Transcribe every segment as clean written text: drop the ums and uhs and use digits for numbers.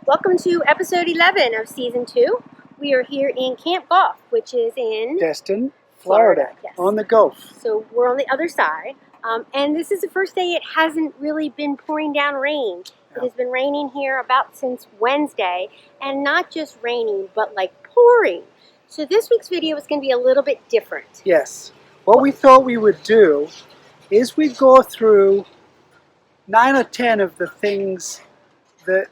Welcome to episode 11 of season 2. We are here in Camp Golf, which is in Destin, Florida, yes. on the Gulf. So we're on the other side. And this is the first day it hasn't really been pouring down rain. It has been raining here about since Wednesday, and not just raining, but like pouring. So this week's video is going to be a little bit different. Yes. What we thought we would do is we'd go through 9 or 10 of the things that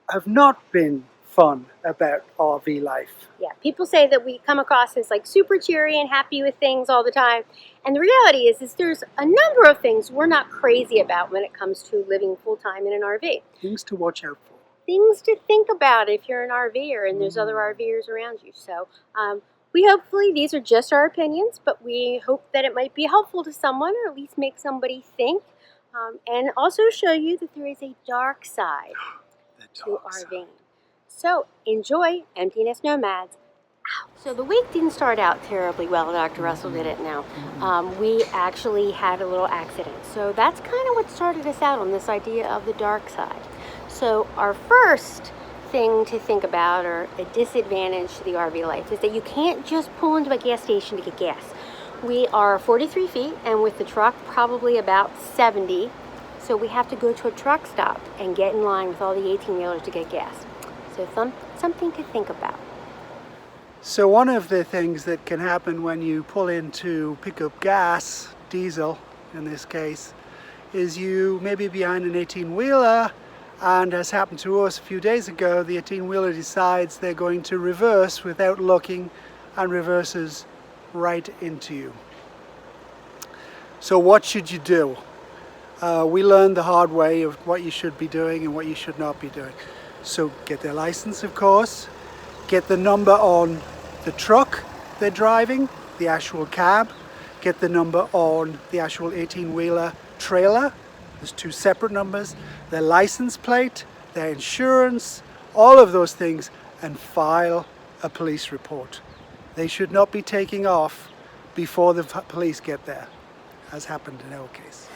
have not been fun about RV life. Yeah, people say that we come across as like super cheery and happy with things all the time. And the reality is there's a number of things we're not crazy about when it comes to living full-time in an RV. Things to watch out for. Things to think about if you're an RVer and there's other RVers around you. So hopefully these are just our opinions, but we hope that it might be helpful to someone, or at least make somebody think, and also show you that there is a dark side to RVing. So enjoy Empty Nest Nomads. Ow. So the week didn't start out terribly well. Dr. Russell did it now. We actually had a little accident. So that's kind of what started us out on this idea of the dark side. So our first thing to think about, or a disadvantage to the RV life, is that you can't just pull into a gas station to get gas. We are 43 feet, and with the truck probably about 70. So we have to go to a truck stop and get in line with all the 18-wheelers to get gas. So something to think about. So one of the things that can happen when you pull in to pick up gas, diesel in this case, is you may be behind an 18-wheeler, and as happened to us a few days ago, the 18-wheeler decides they're going to reverse without looking, and reverses right into you. So what should you do? We learned the hard way of what you should be doing and what you should not be doing. So get their license, of course, get the number on the truck they're driving, the actual cab, get the number on the actual 18-wheeler trailer. There's 2 separate numbers, their license plate, their insurance, all of those things, and file a police report. They should not be taking off before the police get there, as happened in our case.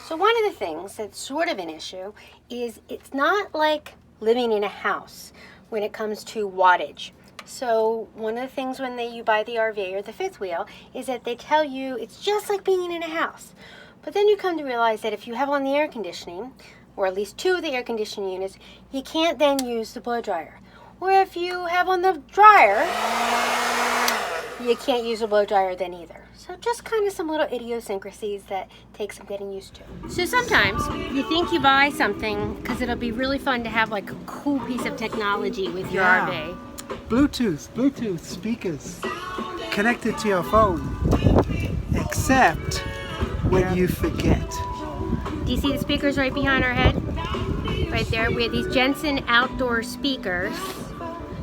So one of the things that's sort of an issue is it's not like living in a house when it comes to wattage. So one of the things when you buy the RV or the fifth wheel is that they tell you it's just like being in a house. But then you come to realize that if you have on the air conditioning, or at least 2 of the air conditioning units, you can't then use the blow dryer. Or if you have on the dryer, you can't use a blow dryer then either. So just kind of some little idiosyncrasies that take some getting used to. So sometimes you think you buy something because it'll be really fun to have like a cool piece of technology with your RV. Bluetooth speakers connected to your phone, except when you forget. Do you see the speakers right behind our head? Right there, we have these Jensen outdoor speakers.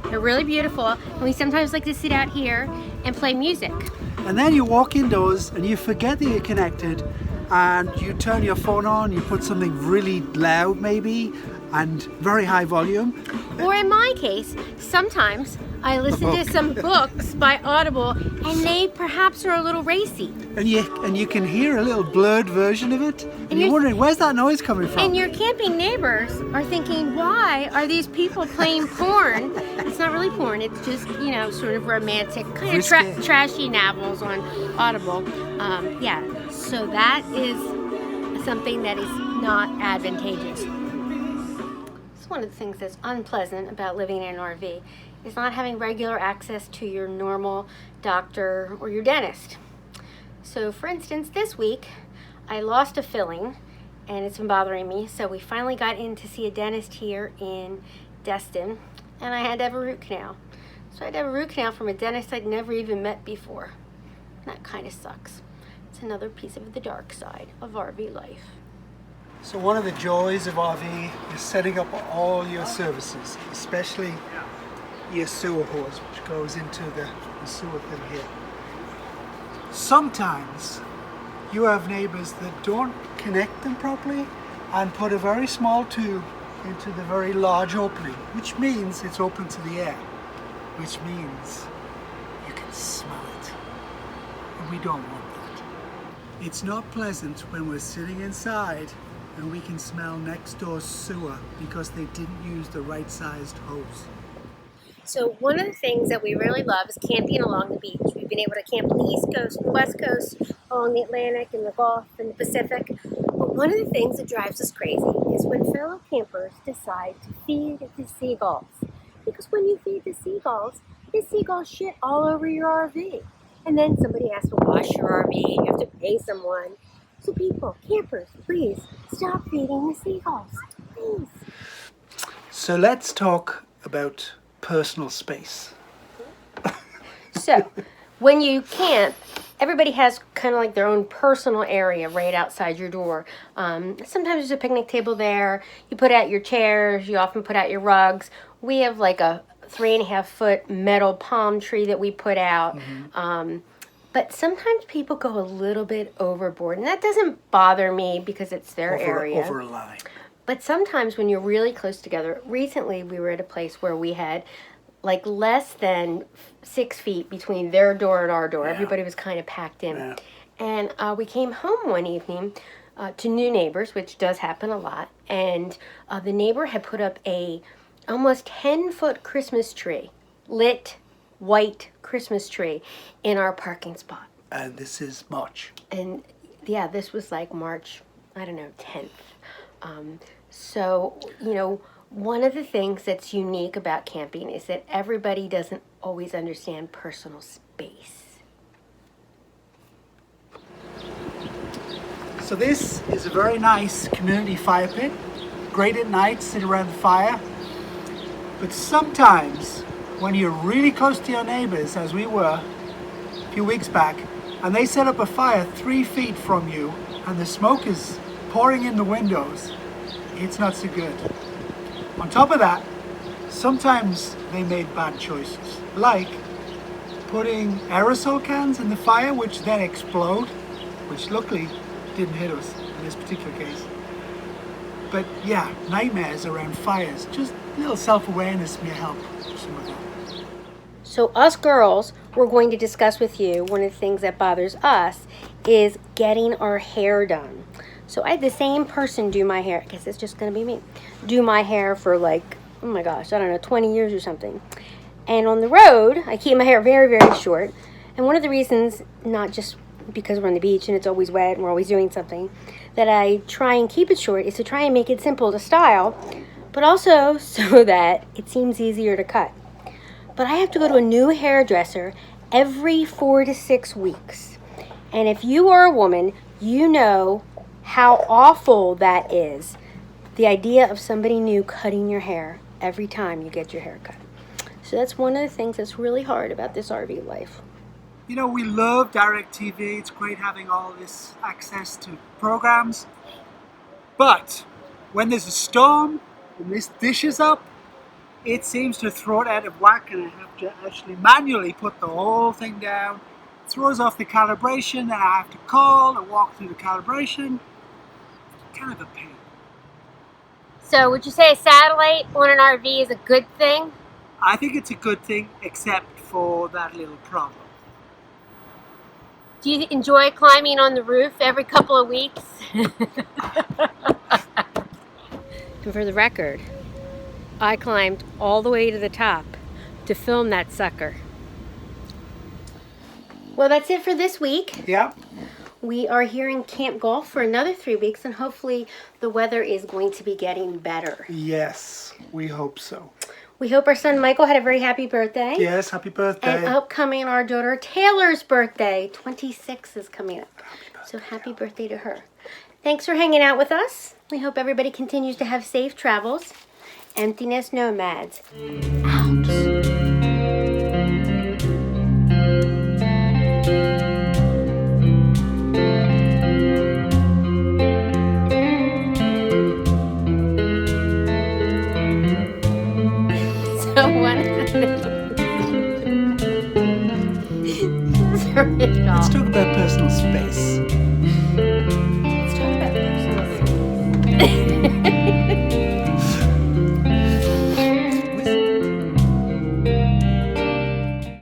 They're really beautiful, and we sometimes like to sit out here and play music. And then you walk indoors and you forget that you're connected, and you turn your phone on, you put something really loud maybe, and very high volume. Or in my case, sometimes I listen to some books by Audible, and they perhaps are a little racy. And you can hear a little blurred version of it, and you're wondering, where's that noise coming from? And your camping neighbors are thinking, why are these people playing porn? It's not really porn, it's just, sort of romantic, kind of trashy novels on Audible. So that is something that is not advantageous. It's one of the things that's unpleasant about living in an RV is not having regular access to your normal doctor or your dentist. So for instance, this week I lost a filling and it's been bothering me, so we finally got in to see a dentist here in Destin, and I had to have a root canal. So I had to have a root canal from a dentist I'd never even met before. And that kind of sucks. It's another piece of the dark side of RV life. So one of the joys of RV is setting up all your services, especially your sewer hose, which goes into the sewer thing here. Sometimes you have neighbors that don't connect them properly and put a very small tube into the very large opening, which means it's open to the air, which means you can smell it. And we don't want that. It's not pleasant when we're sitting inside and we can smell next door's sewer because they didn't use the right sized hose. So one of the things that we really love is camping along the beach. We've been able to camp on the East Coast and the West Coast, along the Atlantic and the Gulf and the Pacific. But one of the things that drives us crazy is when fellow campers decide to feed the seagulls. Because when you feed the seagulls shit all over your RV. And then somebody has to wash your RV, you have to pay someone. So people, campers, please stop feeding the seagulls, please. So let's talk about personal space. So, when you camp, everybody has kind of like their own personal area right outside your door. Sometimes there's a picnic table there. You put out your chairs. You often put out your rugs. We have like a 3.5-foot metal palm tree that we put out. But sometimes people go a little bit overboard, and that doesn't bother me because it's their area. Over a line. But sometimes when you're really close together, recently we were at a place where we had like less than 6 feet between their door and our door. Yeah. Everybody was kind of packed in. Yeah. And we came home one evening to new neighbors, which does happen a lot. And the neighbor had put up a almost 10-foot Christmas tree, lit white Christmas tree in our parking spot. And this is March. And yeah, this was like March, I don't know, 10th. So, you know, one of the things that's unique about camping is that everybody doesn't always understand personal space. So this is a very nice community fire pit. Great at night, sit around the fire. But sometimes when you're really close to your neighbors, as we were a few weeks back, and they set up a fire 3 feet from you and the smoke is pouring in the windows, it's not so good. On top of that, sometimes they made bad choices, like putting aerosol cans in the fire, which then explode, which luckily didn't hit us in this particular case. But yeah, nightmares around fires. Just a little self-awareness may help some of that. So us girls, we're going to discuss with you one of the things that bothers us is getting our hair done. So I had the same person do my hair, I guess it's just going to be me, do my hair for like, oh my gosh, I don't know, 20 years or something. And on the road, I keep my hair very, very short. And one of the reasons, not just because we're on the beach and it's always wet and we're always doing something, that I try and keep it short is to try and make it simple to style, but also so that it seems easier to cut. But I have to go to a new hairdresser every 4 to 6 weeks. And if you are a woman, you know how awful that is. The idea of somebody new cutting your hair every time you get your hair cut. So that's one of the things that's really hard about this RV life. You know, we love DirecTV. It's great having all this access to programs. But when there's a storm and this dish is up, it seems to throw it out of whack, and I have to actually manually put the whole thing down. It throws off the calibration, and I have to call and walk through the calibration. Kind of a pain. So would you say a satellite on an RV is a good thing? I think it's a good thing, except for that little problem. Do you enjoy climbing on the roof every couple of weeks? And for the record, I climbed all the way to the top to film that sucker. Well, that's it for this week. Yeah. We are here in Camp Gulf for another 3 weeks, and hopefully the weather is going to be getting better. Yes, we hope so. We hope our son Michael had a very happy birthday. Yes, happy birthday. And upcoming our daughter Taylor's birthday, 26 is coming up. So happy birthday to her. Thanks for hanging out with us. We hope everybody continues to have safe travels. Empty Nest Nomads, out. Let's talk about personal space.